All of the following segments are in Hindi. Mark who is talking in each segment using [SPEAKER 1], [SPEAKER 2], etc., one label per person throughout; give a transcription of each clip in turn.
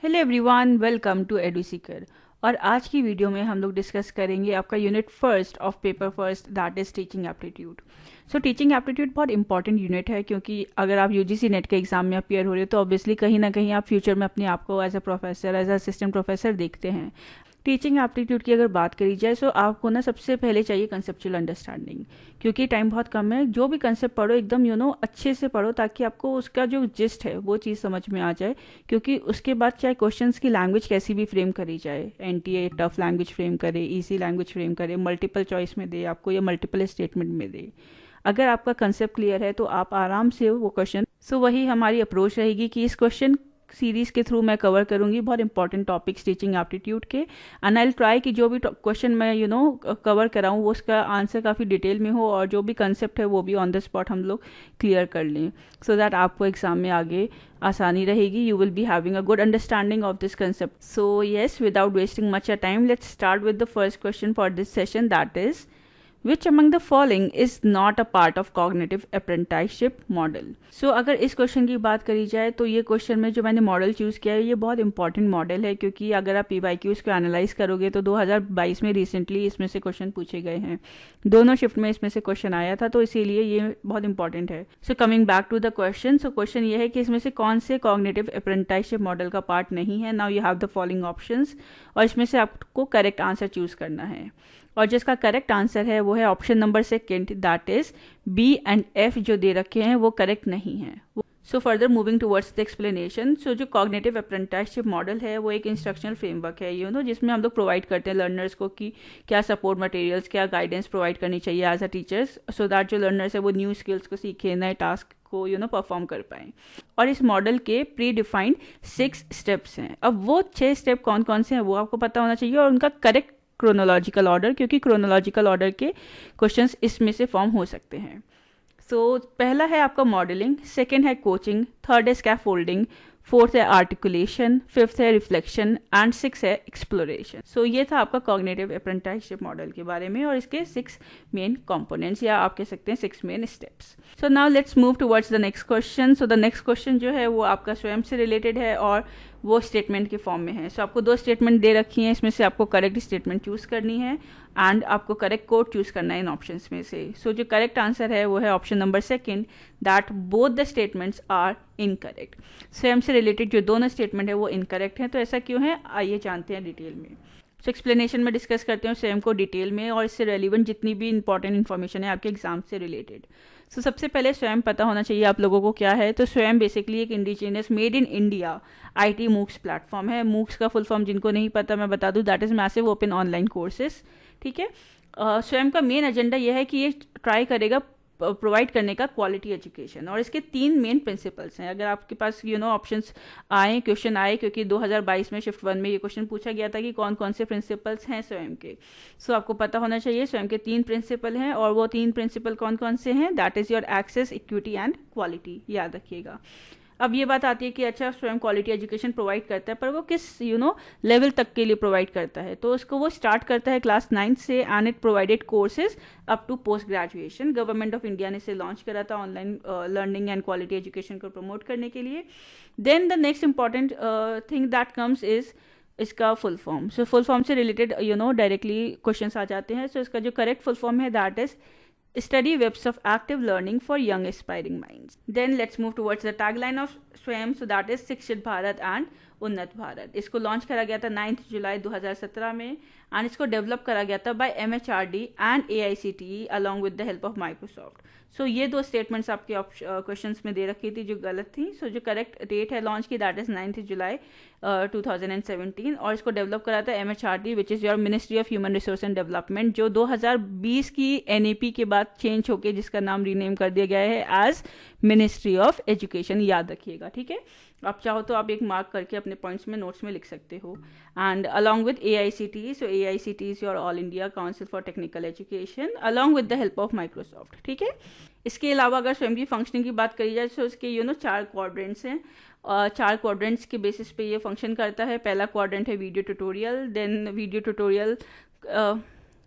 [SPEAKER 1] Hello everyone, welcome to Eduseeker. और आज की वीडियो में हम लोग डिस्कस करेंगे आपका unit first of paper first, that is teaching aptitude. So teaching aptitude बहुत इंपॉर्टेंट यूनिट है, क्योंकि अगर आप यूजीसी नेट के एग्जाम में अपियर हो रहे हो तो ऑब्वियसली कहीं ना कहीं आप फ्यूचर में अपने आप को as a professor, as a assistant professor देखते हैं। टीचिंग एप्टीट्यूड की अगर बात करी जाए तो आपको ना सबसे पहले चाहिए कंसेप्चुअल अंडरस्टैंडिंग, क्योंकि टाइम बहुत कम है। जो भी कंसेप्ट पढ़ो एकदम अच्छे से पढ़ो, ताकि आपको उसका जो जिस्ट है वो चीज़ समझ में आ जाए। क्योंकि उसके बाद चाहे क्वेश्चंस की लैंग्वेज कैसी भी फ्रेम करी जाए, एनटीए टफ लैंग्वेज फ्रेम करे, इजी लैंग्वेज फ्रेम करे, मल्टीपल चॉइस में दे आपको या मल्टीपल स्टेटमेंट में दे, अगर आपका कंसेप्ट क्लियर है तो आप आराम से वो क्वेश्चन। सो वही हमारी अप्रोच रहेगी कि इस क्वेश्चन सीरीज के थ्रू मैं कवर करूंगी बहुत इंपॉर्टेंट टॉपिक्स टीचिंग एप्टीट्यूड के। एंड आई ट्राई कि जो भी क्वेश्चन मैं कवर कराऊं वो उसका आंसर काफ़ी डिटेल में हो, और जो भी कंसेप्ट है वो भी ऑन द स्पॉट हम लोग क्लियर कर लें, सो दैट आपको एग्जाम में आगे आसानी रहेगी। You will be having a good understanding of this concept. So yes, without wasting much a time, let's start with the first question for this session, that is Which among the following is not a part of cognitive apprenticeship model? So अगर इस क्वेश्चन की बात करी जाए तो ये क्वेश्चन में जो मैंने मॉडल चूज़ किया है ये बहुत इंपॉर्टेंट मॉडल है, क्योंकि अगर आप PYQs को एनालाइज करोगे तो 2022 में रिसेंटली इसमें से क्वेश्चन पूछे गए हैं। दोनों शिफ्ट में इसमें से क्वेश्चन आया था, तो इसीलिए ये बहुत इंपॉर्टेंट है। So coming back to the question, so question ये है कि इसमें से कौन से कॉग्निटिव अप्रेंटिसशिप मॉडल का पार्ट नहीं है। Now you have the following options, और इसमें से आपको करेक्ट आंसर चूज करना है। और जिसका करेक्ट आंसर है वो है option number second, that is B and F जो दे रखे हैं वो करेक्ट नहीं है। So further moving towards the explanation, so जो कॉग्निटिव अप्रेंटिसशिप मॉडल है वो एक इंस्ट्रक्शनल फ्रेमवर्क है जिसमें हम लोग प्रोवाइड करते हैं लर्नर्स को कि क्या सपोर्ट मटेरियल्स, क्या गाइडेंस प्रोवाइड करनी चाहिए as a teachers, so that जो लर्नर्स है वो न्यू स्किल्स को सीखे, नए टास्क को परफॉर्म कर पाएँ। और इस मॉडल के प्री डिफाइंड 6 स्टेप्स हैं। अब वो 6 स्टेप कौन कौन से हैं वो आपको पता होना चाहिए, और उनका करेक्ट क्रोनोलॉजिकल ऑर्डर, क्योंकि क्रोनोलॉजिकल ऑर्डर के क्वेश्चंस इसमें से फॉर्म हो सकते हैं। सो पहला है आपका मॉडलिंग, सेकंड है कोचिंग, थर्ड है स्कैफोल्डिंग, फोर्थ है आर्टिकुलेशन, फिफ्थ है रिफ्लेक्शन एंड सिक्स है एक्सप्लोरेशन। सो ये था आपका कॉग्निटिव अप्रेंटिसशिप मॉडल के बारे में और इसके 6 मेन कंपोनेंट्स, या आप कह सकते हैं 6 main steps. So now let's move towards the next question. So the next question जो है वो आपका स्वयं से रिलेटेड है और वो स्टेटमेंट के फॉर्म में है। सो आपको 2 स्टेटमेंट दे रखी हैं, इसमें से आपको करेक्ट स्टेटमेंट चूज करनी है एंड आपको करेक्ट कोड चूज करना है इन ऑप्शंस में से। सो जो करेक्ट आंसर है वो है option number second, that both the statements are incorrect. Swayam से रिलेटेड जो दोनों स्टेटमेंट है वो इनकरेक्ट है। तो ऐसा क्यों है आइए जानते हैं डिटेल में। सो एक्सप्लेनेशन में डिस्कस करते हैं स्वयं को डिटेल में, और इससे रेलिवेंट जितनी भी इंपॉर्टेंट इन्फॉर्मेशन है आपके एग्जाम से रिलेटेड। सो सबसे पहले स्वयं पता होना चाहिए आप लोगों को क्या है। तो स्वयं बेसिकली एक indigenous made in India IT MOOCs platform है। मूक्स का फुल फॉर्म जिनको नहीं पता मैं बता दूं, that is massive open online courses. ठीक है, स्वयं का मेन एजेंडा यह है कि ये ट्राई करेगा प्रोवाइड करने का क्वालिटी एजुकेशन, और इसके 3 मेन प्रिंसिपल्स हैं। अगर आपके पास ऑप्शंस आए, क्वेश्चन आए, क्योंकि 2022 में शिफ्ट 1 में ये क्वेश्चन पूछा गया था कि कौन कौन से प्रिंसिपल्स हैं स्वयं के। सो आपको पता होना चाहिए स्वयं के 3 प्रिंसिपल हैं, और वो 3 प्रिंसिपल कौन कौन से हैं, that is your access, equity and quality, याद रखिएगा। अब ये बात आती है कि अच्छा स्वयं क्वालिटी एजुकेशन प्रोवाइड करता है, पर वो किस लेवल तक के लिए प्रोवाइड करता है। तो उसको वो स्टार्ट करता है क्लास 9 से, and it provided courses up to post graduation. Government of India ने इसे लॉन्च करा था online learning and quality education को प्रमोट करने के लिए। Then the next important thing that comes is इसका full form. So full form से रिलेटेड डायरेक्टली क्वेश्चन आ जाते हैं। सो इसका जो करेक्ट फुल फॉर्म है that is Study Webs of Active Learning for Young Aspiring Minds. Then let's move towards the tagline of Swayam, so that is शिक्षित भारत एंड उन्नत भारत। इसको लॉन्च करा गया था 9 जुलाई 2017 में, एंड इसको डेवलप करा गया था by MHRD and AICTE along with the help of Microsoft. So ये 2 स्टेटमेंट्स आपके क्वेश्चंस में दे रखी थी जो गलत थी। सो जो करेक्ट डेट है लॉन्च की दैट इज 9 जुलाई 2017, और इसको डेवलप करा था MHRD which is your ministry of human resource and development, जो 2020 की NAP के बाद चेंज होकर जिसका नाम रीनेम कर दिया गया है एज मिनिस्ट्री ऑफ एजुकेशन, याद रखिएगा। ठीक है, आप चाहो तो आप एक मार्क करके अपने पॉइंट्स में नोट्स में लिख सकते हो। And along with AICTE, so AICTE is your all India council for technical education along with the help of Microsoft. ठीक है, इसके अलावा अगर स्वयं की फंक्शनिंग की बात करी जाए तो इसके 4 क्वाड्रेंट्स हैं। 4 क्वाड्रेंट्स के बेसिस पे ये फंक्शन करता है। पहला क्वाड्रेंट है video tutorial, then video tutorial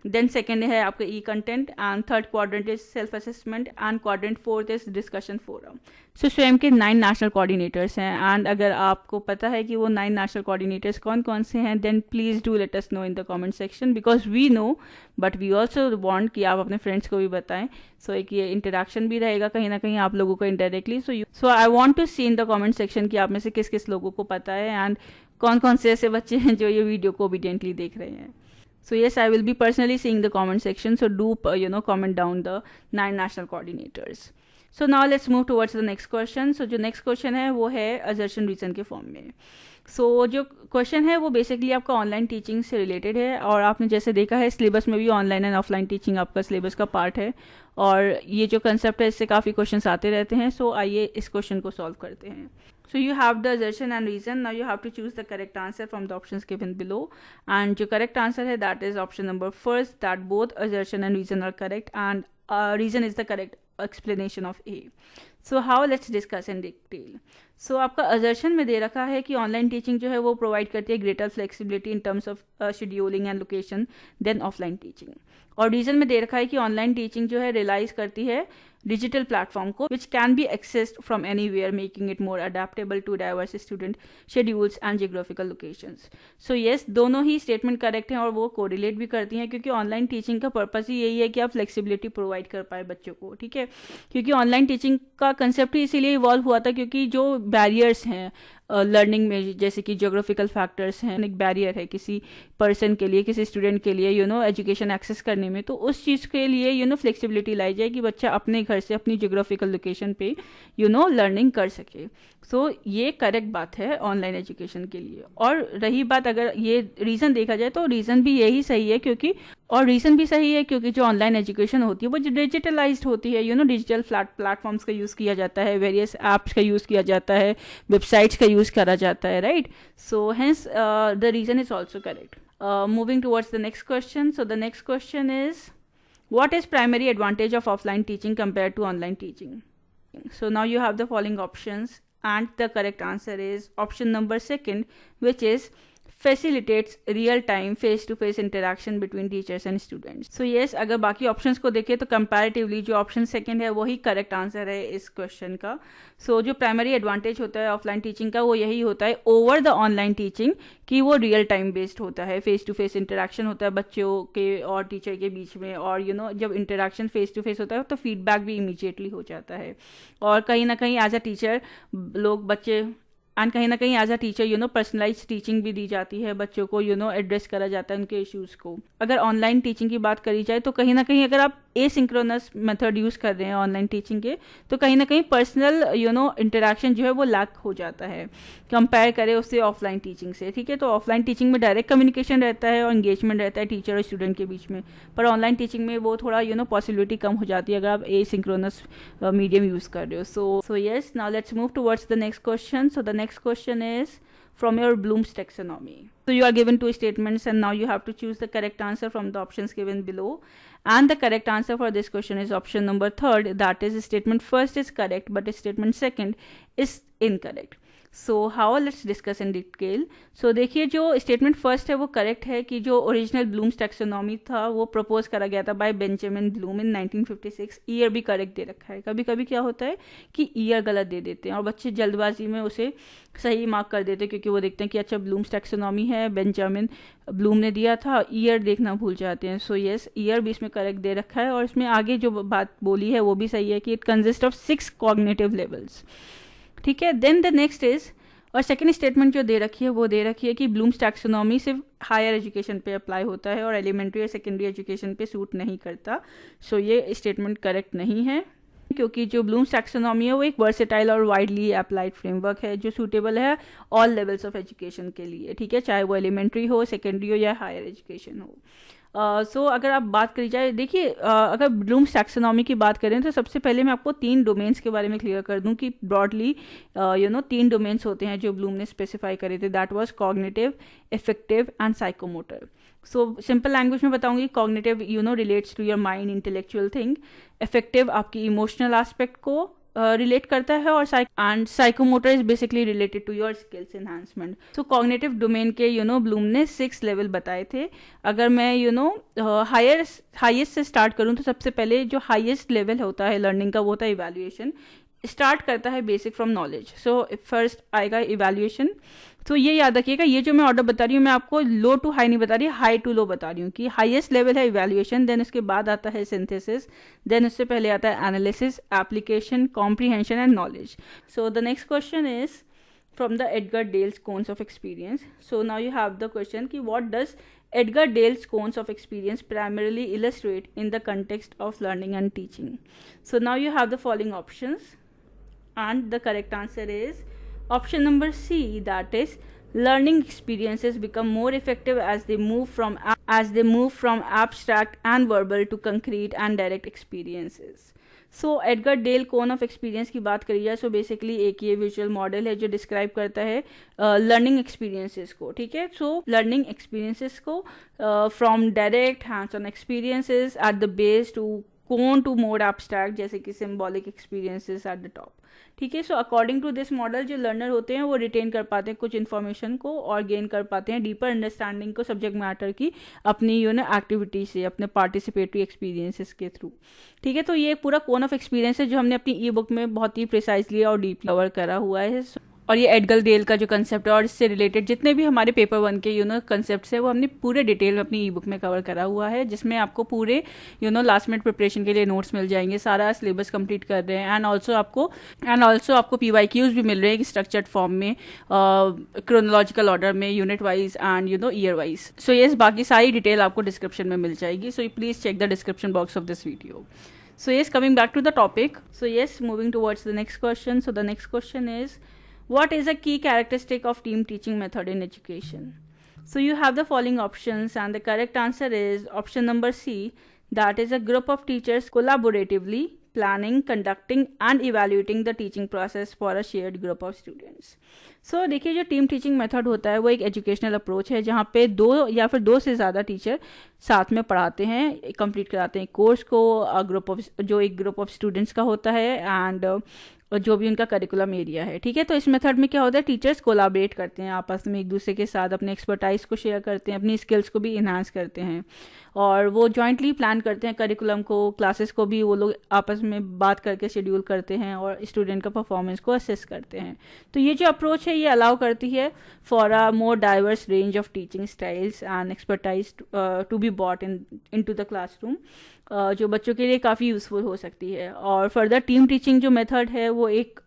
[SPEAKER 1] then second है आपका E content, and third quadrant is self assessment, and quadrant fourth is discussion forum. So Swayam के 9 नेशनल कोऑर्डिनेटर्स हैं, एंड अगर आपको पता है कि वो 9 नेशनल कोऑर्डिनेटर्स कौन कौन से हैं, then please do let us know in the comment section, because we know but we also want कि आप अपने फ्रेंड्स को भी बताएं। सो एक ये इंटरेक्शन भी रहेगा कहीं ना कहीं आप लोगों को indirectly. So I want to see in the comment section कि आप में से किस किस लोगों को पता है, एंड कौन कौन से ऐसे बच्चे हैं जो ये वीडियो को ओबिडेंटली देख रहे हैं। So yes, I will be personally seeing the comment section. So do comment down the 9 national coordinators. So now let's move towards the next question. So जो next question है वो है assertion reason के फॉर्म में। सो जो क्वेश्चन है वो बेसिकली आपका ऑनलाइन टीचिंग से रिलेटेड है, और आपने जैसे देखा है सिलेबस में भी ऑनलाइन एंड ऑफलाइन टीचिंग आपका सिलेबस का पार्ट है, और ये जो कंसेप्ट है इससे काफ़ी क्वेश्चंस आते रहते हैं। सो आइए इस क्वेश्चन को सॉल्व करते हैं। So you have the assertion and reason. Now you have to choose the correct answer from the options given below. And the correct answer है that is option number first, that both assertion and reason are correct, and reason is the correct explanation of A. So how, let's discuss in detail. So आपका assertion में दे रखा है कि ऑनलाइन टीचिंग जो है वो प्रोवाइड करती है greater flexibility in terms of scheduling and location then offline teaching, और रीजन में दे रखा है कि ऑनलाइन टीचिंग जो है रिलाइज करती है डिजिटल प्लेटफॉर्म को which can be accessed from anywhere, making it more adaptable to diverse student schedules and geographical locations. So yes, दोनों ही स्टेटमेंट करेक्ट हैं और वो कोरिलेट भी करती हैं, क्योंकि ऑनलाइन टीचिंग का पर्पस ही यही है कि आप फ्लेक्सिबिलिटी प्रोवाइड कर पाए बच्चों को, ठीक है। क्योंकि ऑनलाइन टीचिंग का कंसेप्ट ही इसीलिए इवॉल्व हुआ था क्योंकि जो बैरियर्स हैं लर्निंग में, जैसे कि ज्योग्राफिकल फैक्टर्स हैं, एक बैरियर है किसी पर्सन के लिए, किसी स्टूडेंट के लिए एजुकेशन एक्सेस करने में, तो उस चीज़ के लिए फ्लेक्सिबिलिटी लाई जाए कि बच्चा अपने घर से अपनी ज्योग्राफिकल लोकेशन पे लर्निंग कर सके। सो ये करेक्ट बात है ऑनलाइन एजुकेशन के लिए। और रही बात अगर ये रीज़न देखा जाए तो रीज़न भी यही सही है, क्योंकि जो ऑनलाइन एजुकेशन होती है वो डिजिटलाइज्ड होती है, डिजिटल प्लेटफॉर्म्स का यूज़ किया जाता है, वेरियस ऐप्स का यूज़ किया जाता है, वेबसाइट्स का यूज़ करा जाता है, right. So hence the reason is also correct. Moving towards the next question. So the next question is what is primary advantage of offline teaching compared to online teaching? So now you have the following options, and the correct answer is option number second, which is facilitates real time face to face interaction between teachers and students. So yes, अगर बाकी ऑप्शंस को देखें तो कंपैरेटिवली जो ऑप्शन सेकंड है वही करेक्ट आंसर है इस क्वेश्चन का। सो जो प्राइमरी एडवांटेज होता है ऑफलाइन टीचिंग का वो यही होता है ओवर द ऑनलाइन टीचिंग, कि वो रियल टाइम बेस्ड होता है, फेस टू फेस इंटरेक्शन होता है बच्चों के और टीचर के बीच में, और जब इंटरेक्शन फेस टू फेस होता है तो फीडबैक भी इमीडिएटली हो जाता है, और कहीं ना कहीं एज अ टीचर लोग बच्चे एंड कहीं ना कहीं as a teacher personalize teaching भी दी जाती है बच्चों को, एड्रेस करा जाता है उनके इश्यूज़ को। अगर ऑनलाइन टीचिंग की बात करी जाए तो कहीं ना कहीं अगर आप एसिंक्रोनस मेथड यूज़ कर रहे हैं ऑनलाइन टीचिंग के, तो कहीं ना कहीं पर्सनल इंटरेक्शन जो है वो लैक हो जाता है कंपेयर करें उससे ऑफलाइन टीचिंग से, ठीक है। तो ऑफलाइन टीचिंग में डायरेक्ट कम्युनिकेशन रहता है और इंगेजमेंट रहता है टीचर और स्टूडेंट के बीच में, पर ऑनलाइन टीचिंग में वो थोड़ा पॉसिबिलिटी कम हो जाती है अगर आप एसिंक्रोनस मीडियम यूज़ कर रहे हो। सो yes, now let's move towards the next question. So the next question is from your Bloom's taxonomy. So you are given 2 statements and now you have to choose the correct answer from the options given below, and the correct answer for this question is option number 3rd, that is statement first is correct but statement second is incorrect. So how, let's discuss in detail. So देखिए जो स्टेटमेंट फर्स्ट है वो करेक्ट है कि जो ओरिजिनल ब्लूम्स टैक्सोनॉमी था वो प्रपोज करा गया था बाय बेंजामिन ब्लूम इन 1956। ईयर भी करेक्ट दे रखा है। कभी कभी क्या होता है कि ईयर गलत दे देते हैं और बच्चे जल्दबाजी में उसे सही मार्क कर देते हैं क्योंकि वो देखते हैं कि अच्छा ब्लूम्स टैक्सोनॉमी है, बेंजामिन ब्लूम ने दिया था, ईयर देखना भूल जाते हैं। सो येस, ईयर भी इसमें करेक्ट दे रखा है, और इसमें आगे जो बात बोली है वो भी सही है कि it consist of 6 cognitive levels, ठीक है। देन द नेक्स्ट इज, और सेकेंड स्टेटमेंट जो दे रखी है वो दे रखी है कि ब्लूम्स टैक्सोनॉमी सिर्फ हायर एजुकेशन पे अप्लाई होता है और एलिमेंट्री और सेकेंडरी एजुकेशन पे सूट नहीं करता। सो ये स्टेटमेंट करेक्ट नहीं है, क्योंकि जो ब्लूम्स टैक्सोनॉमी है वो एक वर्सेटाइल और वाइडली अप्लाइड फ्रेमवर्क है जो सूटेबल है ऑल लेवल्स ऑफ एजुकेशन के लिए, ठीक है, चाहे वो एलिमेंट्री हो, सेकेंडरी हो या हायर एजुकेशन हो। सो अगर आप बात करी जाए, देखिए अगर ब्लूम्स टैक्सोनॉमी की बात करें तो सबसे पहले मैं आपको 3 डोमेन्स के बारे में क्लियर कर दूं कि ब्रॉडली 3 डोमेन्स होते हैं जो ब्लूम ने स्पेसिफाई करे थे, that was cognitive, affective and psychomotor. So simple language में बताऊंगी, cognitive relates to your mind, intellectual thing, affective आपकी इमोशनल एस्पेक्ट को रिलेट करता है, और psychomotor is basically related to your skills enhancement. So cognitive domain के ब्लूम ने 6 लेवल बताए थे। अगर मैं हाईएस्ट से स्टार्ट करूँ तो सबसे पहले जो हाईएस्ट लेवल होता है लर्निंग का वो होता है इवैल्यूएशन। स्टार्ट करता है basic from knowledge. So first आएगा इवैल्यूएशन। तो ये याद रखिएगा, ये जो मैं ऑर्डर बता रही हूँ मैं आपको लो टू हाई नहीं बता रही, हाई टू लो बता रही हूँ कि हाईएस्ट लेवल है इवैल्यूएशन, देन उसके बाद आता है सिंथेसिस, देन उससे पहले आता है analysis, application, comprehension and knowledge. So the next question is from the Edgar Dale's cones of experience. So now you have the question ki what does Edgar Dale's cones of experience primarily illustrate in the context of learning and teaching? So now you have the following options, and the correct answer is option number C, that is learning experiences become more effective as they move from abstract and verbal to concrete and direct experiences. So Edgar Dale cone of experience की बात करी जाए, सो बेसिकली एक ये विजुअल मॉडल है जो डिस्क्राइब करता है लर्निंग एक्सपीरियंसेस को, ठीक है। सो लर्निंग एक्सपीरियंसेस को from direct hands on experiences at the base to cone to more abstract, जैसे कि symbolic experiences at the top, ठीक है। So according to this model जो लर्नर होते हैं वो रिटेन कर पाते हैं कुछ इन्फॉर्मेशन को और गेन कर पाते हैं डीपर अंडरस्टैंडिंग को सब्जेक्ट मैटर की अपनी एक्टिविटी से, अपने पार्टिसिपेटरी एक्सपीरियंसेस के थ्रू, ठीक है। तो ये पूरा कोन ऑफ एक्सपीरियंस है जो हमने अपनी ई बुक में बहुत ही प्रिसाइजली और डीप कवर करा हुआ है। और ये एडगर डेल का जो कंसेप्ट है और इससे रिलेटेड जितने भी हमारे पेपर 1 के कंसेप्ट्स है वो हमने पूरे डिटेल में अपनी ई बुक में कवर करा हुआ है, जिसमें आपको पूरे लास्ट मिनट प्रिपरेशन के लिए नोट्स मिल जाएंगे, सारा सिलेबस कंप्लीट कर रहे हैं, एंड ऑल्सो आपको PYQs भी मिल रहे हैं स्ट्रक्चर्ड फॉर्म में, क्रोनोलॉजिकल ऑर्डर में, unit wise and year wise. So yes, बाकी सारी डिटेल आपको डिस्क्रिप्शन में मिल जाएगी, so please check the description box of this video. So yes, coming back to the topic. So yes, moving towards the next question. So the next question is, what is a key characteristic of team teaching method in education? So you have the following options, and the correct answer is option number C, that is a group of teachers collaboratively planning, conducting and evaluating the teaching process for a shared group of students. सो देखिए, जो टीम टीचिंग मेथड होता है वो एक एजुकेशनल अप्रोच है जहाँ पे 2 या फिर 2 से ज़्यादा टीचर साथ में पढ़ाते हैं, कंप्लीट कराते हैं कोर्स को, एक ग्रुप ऑफ स्टूडेंट्स का होता है, एंड जो भी उनका करिकुलम एरिया है, ठीक है। तो इस मेथड में क्या होता है, टीचर्स कोलाबरेट करते हैं आपस में, एक दूसरे के साथ अपने एक्सपर्टाइज को शेयर करते हैं, अपनी स्किल्स को भी इन्हांस करते हैं, और वो जॉइंटली प्लान करते हैं करिकुलम को, क्लासेस को भी वो लोग आपस में बात करके शेड्यूल करते हैं और स्टूडेंट का परफॉर्मेंस को असेस करते हैं। तो ये जो अप्रोच है ये अलाउ करती है for a more diverse range of teaching styles and expertise to be brought into the classroom, जो बच्चों के लिए काफ़ी यूज़फुल हो सकती है। और फर्दर टीम टीचिंग जो मेथड है वो एक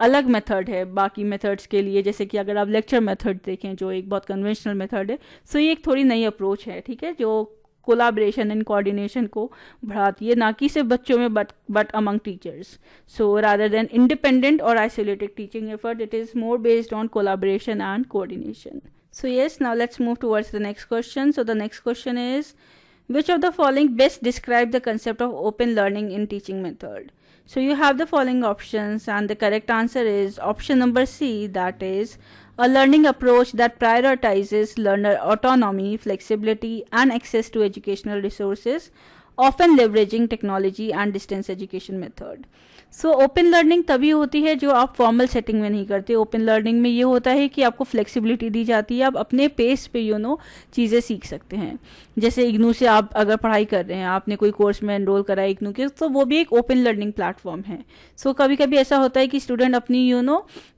[SPEAKER 1] अलग मेथड है बाकी मेथड्स के लिए, जैसे कि अगर आप लेक्चर मेथड देखें जो एक बहुत कन्वेंशनल मेथड है, सो ये एक थोड़ी नई अप्रोच है, ठीक है, जो कोलाब्रेशन एंड कोऑर्डिनेशन को बढ़ाती है, ना कि सिर्फ बच्चों में but among teachers. So rather than independent और isolated teaching effort, it is more based on collaboration and coordination. So yes, now let's move towards the next question. So the next question is, which of the following best describe the concept of open learning in teaching method? So you have the following options, and the correct answer is option number C, that is a learning approach that prioritizes learner autonomy, flexibility and access to educational resources, often leveraging technology and distance education method. So open learning तभी होती है जो आप फॉर्मल सेटिंग में नहीं करते। ओपन लर्निंग में ये होता है कि आपको फ्लेक्सिबिलिटी दी जाती है, आप अपने पेस पे चीज़ें सीख सकते हैं। जैसे इग्नू से आप अगर पढ़ाई कर रहे हैं, आपने कोई कोर्स में एनरोल करा है इग्नू के, तो वो भी एक ओपन लर्निंग प्लेटफॉर्म है। सो कभी कभी ऐसा होता है कि स्टूडेंट अपनी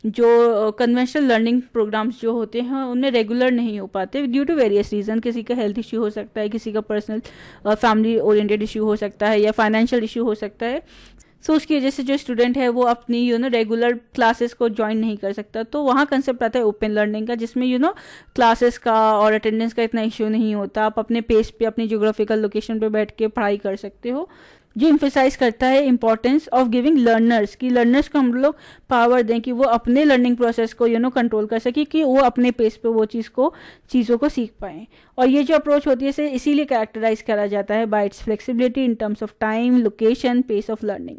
[SPEAKER 1] जो कन्वेंशनल लर्निंग प्रोग्राम्स जो होते हैं उनमें रेगुलर नहीं हो पाते ड्यू टू वेरियस रीज़न। किसी का हेल्थ इश्यू हो सकता है, किसी का पर्सनल फैमिली ओरिएंटेड इशू हो सकता है, या फाइनेंशियल इशू हो सकता है। सो उसकी वजह से जो स्टूडेंट है वो अपनी रेगुलर क्लासेस को ज्वाइन नहीं कर सकता। तो वहाँ कंसेप्ट आता है ओपन लर्निंग का, जिसमें क्लासेस का और अटेंडेंस का इतना इश्यू नहीं होता, आप अपने पेस पे अपनी ज्योग्राफिकल लोकेशन पे बैठ के पढ़ाई कर सकते हो, जो इम्फेसाइज करता है इंपॉर्टेंस ऑफ गिविंग लर्नर्स, कि लर्नर्स को हम लोग पावर दें कि वो अपने लर्निंग प्रोसेस को कंट्रोल कर सके, कि वो अपने पेस पे वो चीज़ों को सीख पाएँ। और ये जो अप्रोच होती है इसे इसीलिए कैरेक्टराइज करा जाता है by its flexibility in terms of time, location, pace of learning,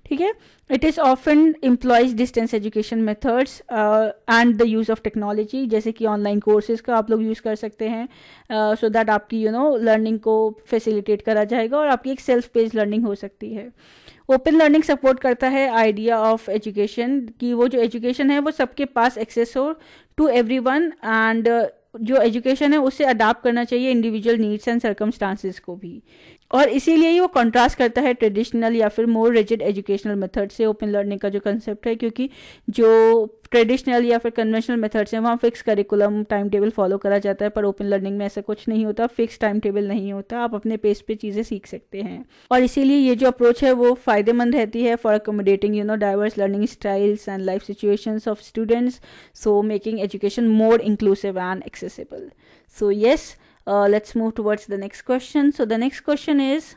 [SPEAKER 1] ठीक है. It is often employs distance education methods and the use of technology, जैसे कि ऑनलाइन कोर्सेज का आप लोग यूज़ कर सकते हैं सो दैट आपकी लर्निंग को फैसिलिटेट करा जाएगा और आपकी एक सेल्फ पेज लर्निंग हो सकती है. ओपन लर्निंग सपोर्ट करता है आइडिया ऑफ एजुकेशन कि वो जो एजुकेशन है वो सबके पास एक्सेस हो टू एवरीवन, एंड जो एजुकेशन है उससे अडाप्ट करना चाहिए इंडिविजुअल नीड्स एंड सर्कमस्टांसिस को भी. और इसीलिए ही वो कॉन्ट्रास्ट करता है ट्रेडिशनल या फिर मोर रिजिड एजुकेशनल मेथड से ओपन लर्निंग का जो कंसेप्ट है, क्योंकि जो ट्रेडिशनल या फिर कन्वेंशनल मेथड्स हैं वहाँ fix curriculum time table follow करा जाता है, पर ओपन लर्निंग में ऐसा कुछ नहीं होता, फिक्स टाइम टेबल नहीं होता, आप अपने पेस पे चीज़ें सीख सकते हैं. और इसीलिए ये जो अप्रोच है वो फ़ायदेमंद रहती है for accommodating diverse learning styles and life situations of students, so making education more inclusive and accessible. So yes, let's move towards the next question. So the next question is,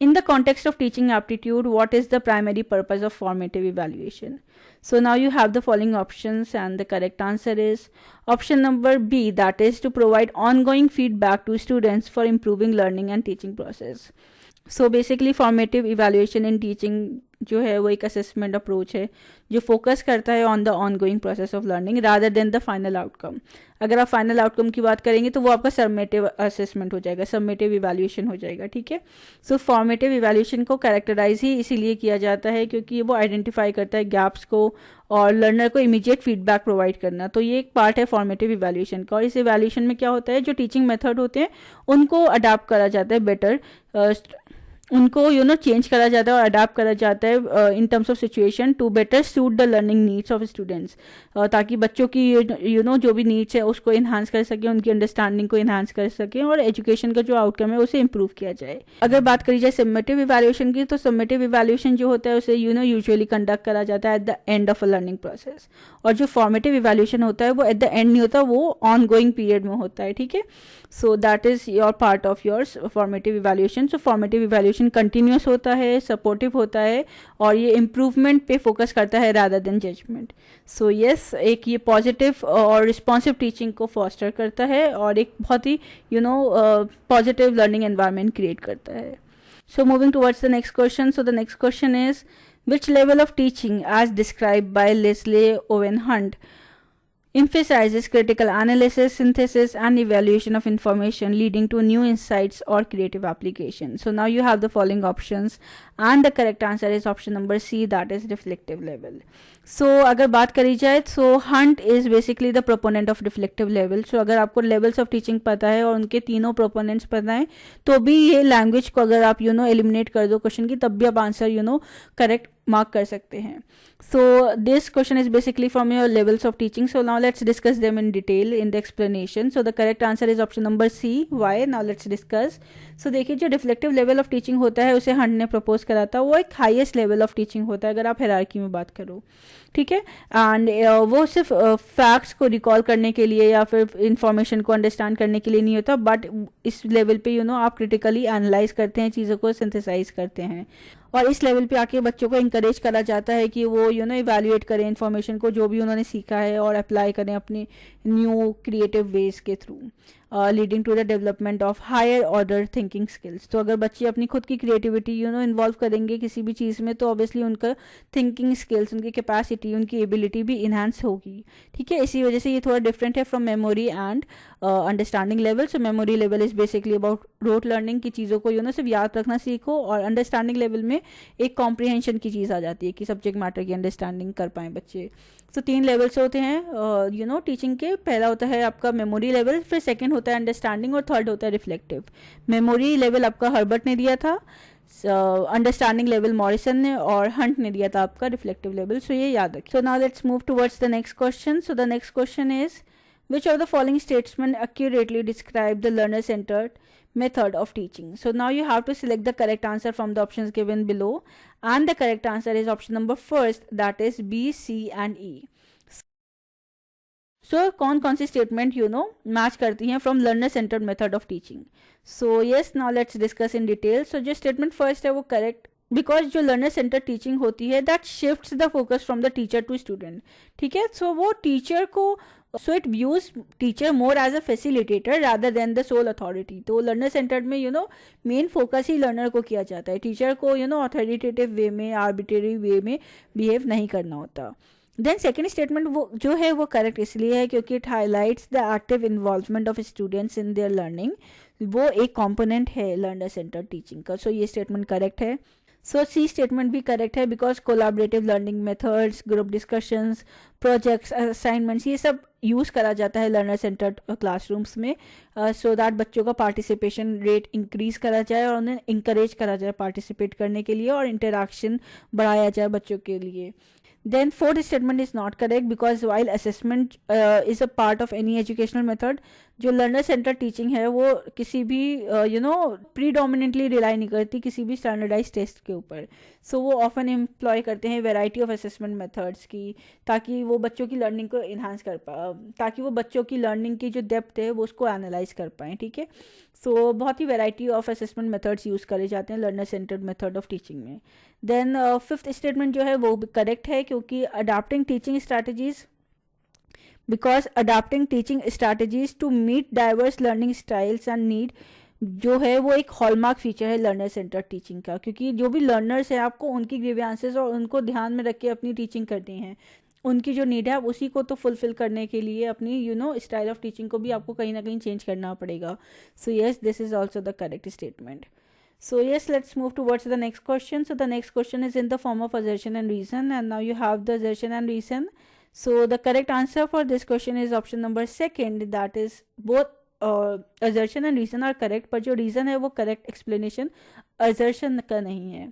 [SPEAKER 1] in the context of teaching aptitude, what is the primary purpose of formative evaluation? So now you have the following options, and the correct answer is option number B, that is to provide ongoing feedback to students for improving learning and teaching process. So basically formative evaluation in teaching जो है वो एक असेसमेंट अप्रोच है जो फोकस करता है on the on going process of learning rather than the final outcome. अगर आप फाइनल आउटकम की बात करेंगे तो वो आपका सबमेटिव असेसमेंट हो जाएगा, सबमेटिव इवैल्यूएशन हो जाएगा. ठीक है. सो फॉर्मेटिव इवैल्यूएशन को कैरेक्टराइज ही इसीलिए किया जाता है क्योंकि वो आइडेंटिफाई करता है गैप्स को और लर्नर को इमीडिएट फीडबैक प्रोवाइड करना. तो ये एक पार्ट है फॉर्मेटिव इवैल्यूएशन का. और इस इवैल्यूएशन में क्या होता है, जो टीचिंग मेथड होते हैं उनको अडाप्ट करा जाता है बेटर, उनको चेंज करा जाता है और अडाप्ट करा जाता है in terms of situation to better suit the learning needs of students, ताकि बच्चों की जो भी नीड्स है उसको इन्हांस कर सकें, उनकी अंडरस्टैंडिंग को इन्हांस कर सकें और एजुकेशन का जो आउटकम है उसे इम्प्रूव किया जाए. अगर बात करी जाए सबमेटिव इवैल्यूएशन की, तो सबमेटिव इवैल्यूएशन जो होता है उसे यूजुअली कंडक्ट करा जाता है at the end of a learning process. और जो फॉर्मेटिव इवैल्यूएशन होता है वो एट द एंड नहीं होता, वो ऑन गोइंग पीरियड में होता है. ठीक है. So that is your part of yours formative evaluation. So formative evaluation continuous होता है, सपोर्टिव होता है और ये इम्प्रूवमेंट पे फोकस करता है rather than judgement. So yes, एक ये पॉजिटिव और रिस्पॉन्सिव टीचिंग को फॉस्टर करता है और एक बहुत ही पॉजिटिव लर्निंग एनवायरनमेंट क्रिएट करता है. So moving towards the next question. So the next question is, which level of teaching as described by Leslie Owen Hunt emphasizes critical analysis, synthesis and evaluation of information leading to new insights or creative application. So now you have the following options and the correct answer is option number C, that is reflective level. So अगर बात करी जाए तो Hunt is basically the proponent of reflective level. So अगर आपको लेवल्स ऑफ टीचिंग पता है और उनके तीनों प्रोपोनेंट्स पता है तो भी ये लैंग्वेज को अगर आप एलिमिनेट कर दो क्वेश्चन की, तब भी आप आंसर करेक्ट मार्क कर सकते हैं. So this question is basically from your levels of teaching. So now let's discuss them in detail in the explanation. So the correct answer is option number C. Why? Now let's discuss. So देखिए, जो रिफ्लेक्टिव लेवल ऑफ टीचिंग होता है उसे हंट ने प्रपोज करा था, वो एक हाईएस्ट लेवल ऑफ टीचिंग होता है अगर आप हायरार्की में बात करो. ठीक है. एंड वो सिर्फ फैक्ट्स को रिकॉल करने के लिए या फिर इंफॉर्मेशन को अंडरस्टैंड करने के लिए नहीं होता, बट इस लेवल पे आप क्रिटिकली एनालाइज करते हैं, चीज़ों को सिंथेसाइज करते हैं. और इस लेवल पे आके बच्चों को इंकरेज करा जाता है कि वो इवैल्यूएट करें इन्फॉर्मेशन को जो भी उन्होंने सीखा है और अप्लाई करें अपनी न्यू क्रिएटिव वेज के through, leading to the development of higher order thinking skills. तो अगर बच्चे अपनी खुद की क्रिएटिविटी इन्वॉल्व करेंगे किसी भी चीज़ में तो ऑब्वियसली उनका थिंकिंग स्किल्स, उनकी कैपेसिटी, उनकी एबिलिटी भी इन्हांस होगी. ठीक है. इसी वजह से ये थोड़ा डिफरेंट है from memory and understanding level. So memory level is basically about rote learning की चीज़ों को सिर्फ याद रखना सीखो, और अंडरस्टैंडिंग लेवल में एक कॉम्प्रिहेंशन की चीज़ आ जाती है कि सब्जेक्ट मैटर की अंडरस्टैंडिंग कर पाएँ बच्चे. तो 3 लेवल्स होते हैं टीचिंग के. पहला होता है आपका मेमोरी लेवल, फिर सेकंड होता है अंडरस्टैंडिंग और थर्ड होता है रिफ्लेक्टिव. मेमोरी लेवल आपका हर्बर्ट ने दिया था, अंडरस्टैंडिंग लेवल मॉरिसन ने, और हंट ने दिया था आपका रिफ्लेक्टिव लेवल. सो ये याद रखिए. So now let's move towards the next question. So the next question is, which of the following statements accurately describe the learner centered method of teaching? So now you have to select the correct answer from the options given below, and the correct answer is option number first, that is B, C and E. So कौन कौन सी स्टेटमेंट मैच करती हैं from learner centred method of teaching. So yes, now let's discuss in detail. So जो स्टेटमेंट फर्स्ट है वो करेक्ट, बिकॉज जो लर्नर सेंटर टीचिंग होती है that shifts the focus from the teacher to student. ठीक है. सो वो टीचर को so it views teacher more as a facilitator rather than the sole authority. तो लर्नर सेंटर्ड में मेन फोकस ही लर्नर को किया जाता है, टीचर को ऑथोरिटेटिव वे में, आर्बिट्रेरी वे में बिहेव नहीं करना होता। देन सेकेंड स्टेटमेंट वो जो है वो करेक्ट इसलिए है क्योंकि it highlights the active involvement of students in their learning. वो एक कॉम्पोनेंट है लर्नर सेंटर टीचिंग का। सो ये स्टेटमेंट करेक्ट है। सो सी स्टेटमेंट भी करेक्ट है because collaborative learning methods, group discussions, projects, assignments, ये सब यूज़ करा जाता है लर्नर सेंटर क्लासरूम्स में सो दैट बच्चों का पार्टिसिपेशन रेट इंक्रीज करा जाए और उन्हें इंकरेज करा जाए पार्टिसिपेट करने के लिए और इंटरेक्शन बढ़ाया जाए बच्चों के लिए। Then fourth statement is not correct because while assessment is a part of any educational method, जो learner centered teaching है वो किसी भी predominantly rely नहीं करती किसी भी standardized test के ऊपर। So वो often employ करते हैं variety of assessment methods की, ताकि वो बच्चों की learning को enhance कर पाए, ताकि वो बच्चों की learning की जो depth है वो उसको analyze कर पाएँ, ठीक है। सो बहुत ही variety of assessment methods use करे जाते हैं learner centred method of teaching में। देन फिफ्थ स्टेटमेंट जो है वो करेक्ट है क्योंकि adapting teaching strategies because adapting teaching strategies to meet diverse learning styles and need जो है वो एक हॉलमार्क फीचर है लर्नर सेंटर्ड टीचिंग का, क्योंकि जो भी लर्नर्स हैं आपको उनकी ग्रीवियंसेस और उनको ध्यान में रख के अपनी टीचिंग करनी है। उनकी जो नीड है आप उसी को तो फुलफिल करने के लिए अपनी स्टाइल ऑफ टीचिंग को भी आपको कहीं ना कहीं चेंज करना पड़ेगा। So yes, this is also the correct statement. So yes, let's move towards the next question. So the next question is in the form of assertion and reason, and now you have the assertion and reason. So the correct answer for this question is option number second, that is both assertion and reason are correct, पर जो reason है वो correct explanation assertion का नहीं है।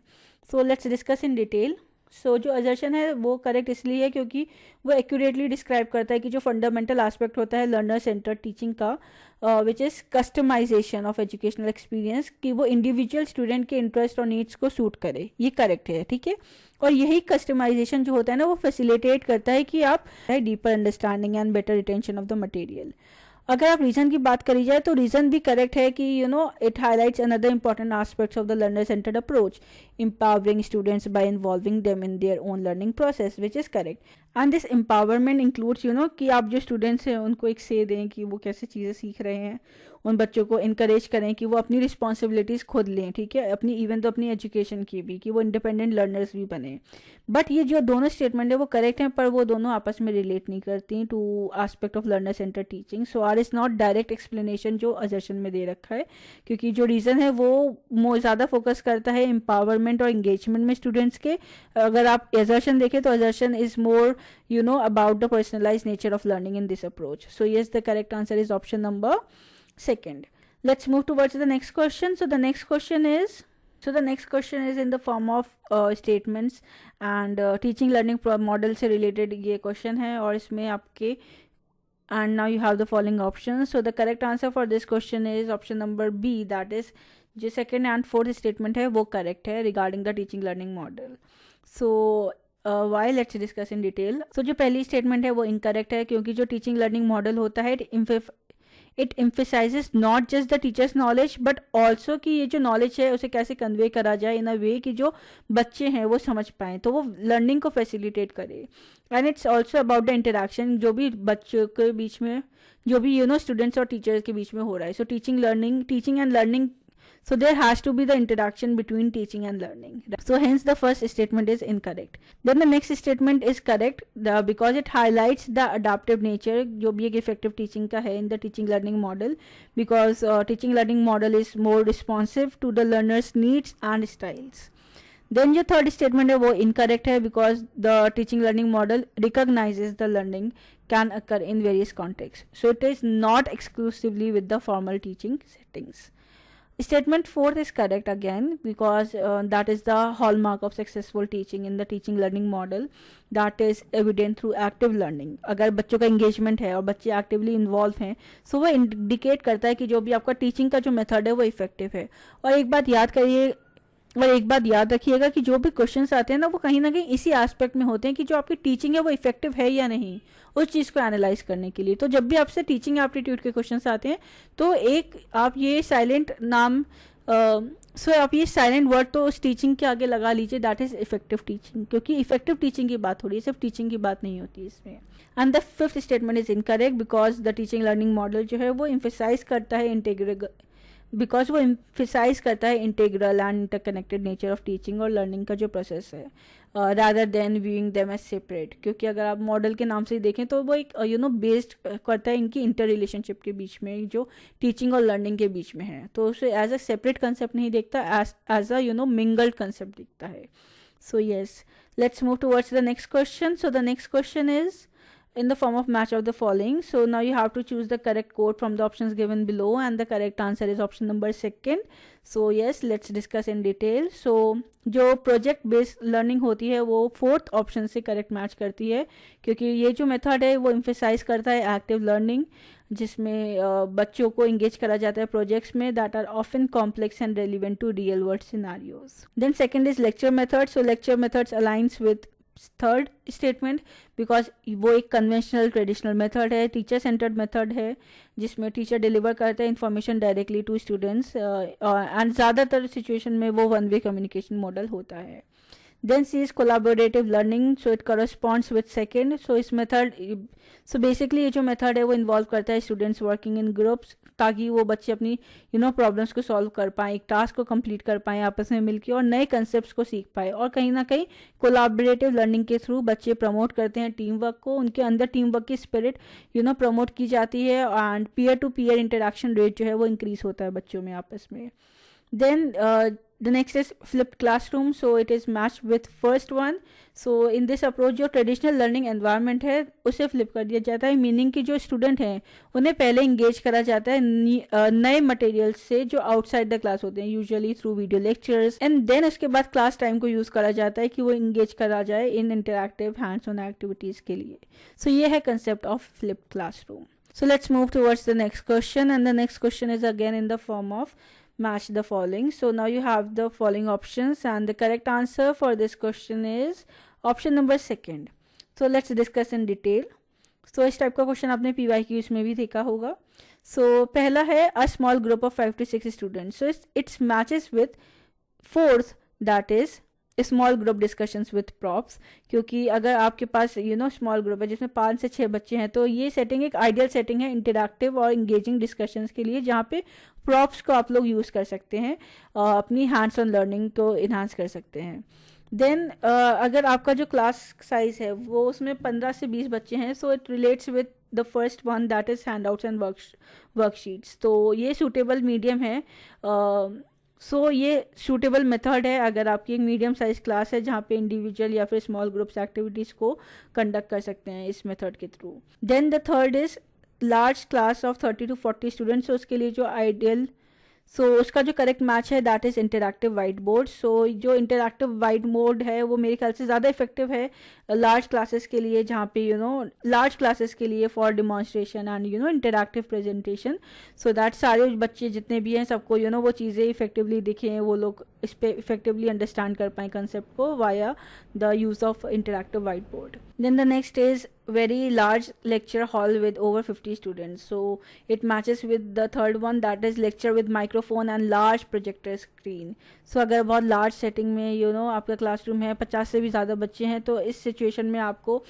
[SPEAKER 1] So let's discuss in detail. सो जो असर्शन है वो करेक्ट इसलिए है क्योंकि वो एक्यूरेटली डिस्क्राइब करता है कि जो फंडामेंटल एस्पेक्ट होता है लर्नर सेंटर टीचिंग का which is customization of educational experience, कि वो इंडिविजुअल स्टूडेंट के इंटरेस्ट और नीड्स को सूट करे, ये करेक्ट है, ठीक है। और यही कस्टमाइजेशन जो होता है ना वो फैसिलिटेट करता है कि आप deeper understanding and better retention of the material. अगर आप रीज़न की बात करी जाए तो रीज़न भी करेक्ट है कि it highlights another important aspects of the learner centred approach, empowering students by involving them in their own learning process, which is correct. And this empowerment includes कि आप जो स्टूडेंट्स हैं उनको एक से दें कि वो कैसे चीज़ें सीख रहे हैं, उन बच्चों को इनकरेज करें कि वो अपनी रिस्पॉन्सिबिलिटीज़ खुद लें, ठीक है, अपनी इवन तो अपनी एजुकेशन की भी, कि वो इंडिपेंडेंट लर्नर्स भी बने। बट ये जो दोनों स्टेटमेंट है वो करेक्ट हैं, पर वो दोनों आपस में रिलेट नहीं करती to aspect of learner centre teaching. So R is not direct explanation जो असर्शन में दे रखा है, क्योंकि जो रीज़न है वो ज़्यादा फोकस करता है एम्पावरमेंट और इंगेजमेंट में स्टूडेंट्स के। अगर आप असर्शन देखें तो assertion is more about the personalized nature of learning in this approach. So yes, the correct answer is option number second. Let's move towards the next question. So the next question is in the form of statements and teaching learning model से related ये question है, और इसमें आपके and now you have the following options. So the correct answer for this question is option number B, that is जो second and fourth statement है वो correct है regarding the teaching learning model. So why, let's discuss in detail. So जो पहली स्टेटमेंट है वो इनकरेक्ट है क्योंकि जो टीचिंग लर्निंग मॉडल होता है it emphasises not just the teachers knowledge but also कि ये जो नॉलेज है उसे कैसे कन्वे करा जाए इन अ वे कि जो बच्चे हैं वो समझ पाएँ, तो वो लर्निंग को फैसिलिटेट करे। And it's also about the interaction जो भी बच्चों के बीच में, जो भी स्टूडेंट्स और टीचर्स के बीच में हो रहा है। So teaching and learning, so there has to be the interaction between teaching and learning. So hence the first statement is incorrect. Then the next statement is correct because it highlights the adaptive nature जो भी एक effective teaching का है in the teaching learning model, because teaching learning model is more responsive to the learner's needs and styles. Then जो third statement है वो incorrect है because the teaching learning model recognizes the learning can occur in various contexts. So it is not exclusively with the formal teaching settings. Statement fourth is correct again because that is the hallmark of successful teaching in the teaching learning model, that is evident through active learning. अगर बच्चों का engagement है और बच्चे actively involve हैं, so वो indicate करता है कि जो भी आपका teaching का जो method है वो effective है। और एक बात याद रखिएगा कि जो भी क्वेश्चंस आते हैं ना वो कहीं ना कहीं इसी एस्पेक्ट में होते हैं कि जो आपकी टीचिंग है वो इफेक्टिव है या नहीं, उस चीज़ को एनालाइज करने के लिए। तो जब भी आपसे टीचिंग एप्टीट्यूड के क्वेश्चंस आते हैं तो आप ये साइलेंट वर्ड तो उस टीचिंग के आगे लगा लीजिए, दैट इज इफेक्टिव टीचिंग, क्योंकि इफेक्टिव टीचिंग की बात हो रही है, सिर्फ टीचिंग की बात नहीं होती इसमें। And the fifth statement is incorrect because the teaching learning model जो है वो इम्फेसाइज करता है integral and interconnected nature of teaching और लर्निंग का जो प्रोसेस है, rather than viewing them as separate. क्योंकि अगर आप मॉडल के नाम से ही देखें तो वो एक बेस्ड करता है इनकी इंटर रिलेशनशिप के बीच में, जो टीचिंग और लर्निंग के बीच में है. तो उसे एज अ सेपरेट कंसेप्ट नहीं देखता, एज अ मिंगल्ड कंसेप्ट दिखता है. So yes, let's move towards the next question. So the next question is in the form of match of the following. So now you have to choose the correct code from the options given below, and the correct answer is option number 2. So yes, let's discuss in detail. So जो प्रोजेक्ट बेस्ड लर्निंग होती है वो फोर्थ ऑप्शन से करेक्ट मैच करती है, क्योंकि ये जो मेथड है वो इम्फेसाइज करता है एक्टिव लर्निंग, जिसमें बच्चों को इंगेज करा जाता है प्रोजेक्ट्स में that are often complex and relevant to real world scenarios. Then second is lecture method. So lecture methods aligns with third statement because वो एक कन्वेंशनल ट्रेडिशनल मेथड है, टीचर सेंटर्ड मेथड है, जिसमें टीचर डिलीवर करता है information directly to students, and ज़्यादातर सिचुएशन में वो वन वे कम्युनिकेशन मॉडल होता है. Then C is collaborative learning, so it corresponds with second. So इस method, so basically ये जो method है वो involve करता है students working in groups, ताकि वो बच्चे अपनी problems को solve कर पाएँ, एक task को complete कर पाएँ आपस में मिलके और नए concepts को सीख पाए. और कहीं ना कहीं collaborative learning के थ्रू बच्चे promote करते हैं team work को, उनके अंदर team work की spirit promote की जाती है, and peer to peer interaction rate जो है वो increase होता है बच्चों में आपस में. Then the next is flipped classroom, so it is matched with first one. So in this approach जो traditional learning environment है उसे flip कर दिया जाता है, मीनिंग कि जो स्टूडेंट हैं उन्हें पहले इंगेज करा जाता है नए मटेरियल्स से जो आउटसाइड द क्लास होते हैं, usually through video lectures, and then उसके बाद क्लास टाइम को यूज़ करा जाता है कि वो इंगेज करा जाए इन इंटरैक्टिव हैंड्स ऑन एक्टिविटीज़ के लिए. सो ये है concept of flipped classroom. So let's move towards the next question, and the next question is again in the form of match the following. So now you have the following options, and the correct answer for this question is option number 2. So let's discuss in detail. So इस टाइप का क्वेश्चन आपने PYQs में भी देखा होगा. So पहला है a small group of 5 to 6 students. So it matches with fourth, that is small group discussions with props. क्योंकि अगर आपके पास स्मॉल ग्रुप है जिसमें 5 से 6 बच्चे हैं, तो ये सेटिंग एक आइडियल सेटिंग है इंटरैक्टिव और इंगेजिंग डिस्कशंस के लिए, जहाँ पे प्रॉप्स को आप लोग यूज़ कर सकते हैं, अपनी हैंड्स ऑन लर्निंग को इन्हांस कर सकते हैं. देन अगर आपका जो क्लास साइज है वो उसमें 15 से 20 बच्चे हैं, so it relates with the first one, that is hand outs and worksheets. तो ये सूटेबल मीडियम है. सो ये सूटेबल मेथड है अगर आपकी एक मीडियम साइज क्लास है जहाँ पे इंडिविजुअल या फिर स्मॉल ग्रुप्स एक्टिविटीज़ को कंडक्ट कर सकते हैं इस मेथड के through. Then the third is large class of 30 to 40 students. उसके लिए जो आइडियल, उसका जो करेक्ट मैच है that is interactive white board. जो इंटरैक्टिव वाइट बोर्ड है वो मेरे ख्याल से ज़्यादा इफेक्टिव है लार्ज क्लासेस के लिए, जहाँ पे लार्ज क्लासेस के लिए for demonstration and interactive presentation, so that सारे बच्चे जितने भी हैं सबको वो चीज़ें इफेक्टिवली दिखें, वो लोग इस पर इफेक्टिवली अंडरस्टैंड कर पाएँ कंसेप्ट को via the use of interactive white board. Then the next is very large lecture hall with over 50 students. So it matches with the third one, that is lecture with microphone and large projector screen. So अगर बहुत large setting में आपका classroom है, 50 से भी ज़्यादा बच्चे हैं, तो इस situation में आपको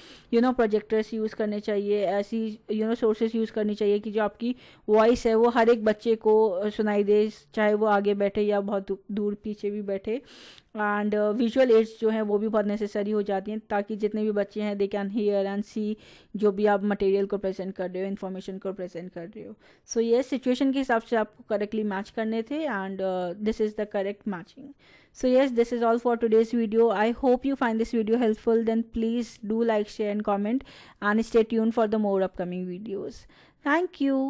[SPEAKER 1] projectors यूज़ करने चाहिए, ऐसी sources यूज़ करनी चाहिए कि जो आपकी voice है वो हर एक बच्चे को सुनाई दे, चाहे वो आगे बैठे या बहुत दूर पीछे भी बैठे. एंड विजुअल एड्स जो हैं वो भी बहुत नेसेसरी हो जाती हैं, ताकि जितने भी बच्चे हैं दे कैन हियर एंड सी जो भी आप मटेरियल को प्रेजेंट कर रहे हो, इन्फॉर्मेशन को प्रेजेंट कर रहे हो. सो ये सिचुएशन के हिसाब से आपको करेक्टली मैच करने थे, and this is the correct matching. So yes, this is all for today's video. I hope you find this video helpful. Then please do like, share and comment, and stay tuned for the more upcoming videos. Thank you.